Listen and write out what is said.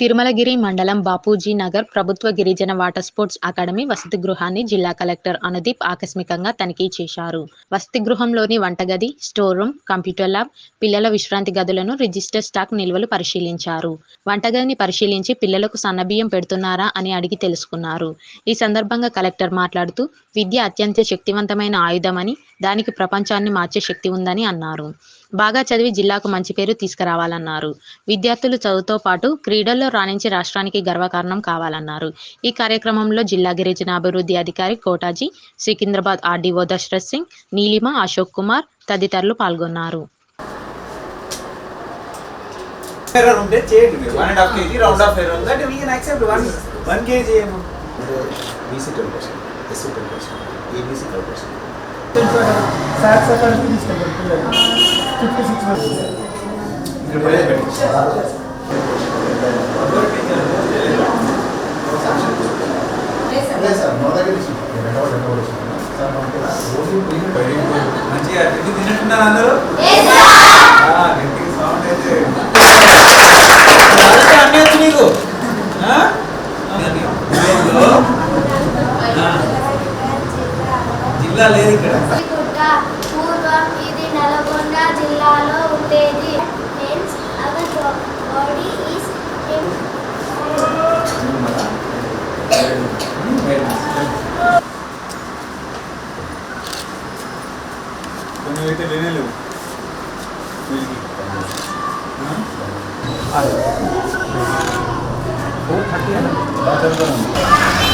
తిరుమలగిరి మండలం బాపూజీ నగర్ ప్రభుత్వ గిరిజన వాటర్ స్పోర్ట్స్ అకాడమీ వసతి గృహాన్ని జిల్లా కలెక్టర్ అనుదీప్ ఆకస్మికంగా తనిఖీ చేశారు. వసతి గృహంలోని వంటగది, స్టోర్ రూమ్, కంప్యూటర్ ల్యాబ్, పిల్లల విశ్రాంతి గదులను, రిజిస్టర్ స్టాక్ నిల్వలు పరిశీలించారు. వంటగదిని పరిశీలించి పిల్లలకు సన్నబియ్యం పెడుతున్నారా అని అడిగి తెలుసుకున్నారు. ఈ సందర్భంగా కలెక్టర్ మాట్లాడుతూ, విద్య అత్యంత శక్తివంతమైన ఆయుధమని, దానికి ప్రపంచాన్ని మార్చే శక్తి ఉందని అన్నారు. బాగా చదివి జిల్లాకు మంచి పేరు తీసుకురావాలన్నారు. విద్యార్థులు చదువుతో పాటు క్రీడల్లో రాణించి రాష్ట్రానికి గర్వకారణం కావాలన్నారు. ఈ కార్యక్రమంలో జిల్లా గిరిజనాభివృద్ధి అధికారి కోటాజీ, సికింద్రాబాద్ ఆర్డీఓ దశరథ్ సింగ్, నీలిమ, అశోక్ కుమార్ తదితరులు పాల్గొన్నారు. మంచిగా తింటున్నారు అందరూ. అన్నీ నీకు జిల్లా లేదు ఇక్కడ. పూర్వం ఇది నల్గొండ జిల్లాలో ఉండేది. కొన్ని అయితే లేనే లేవు. $430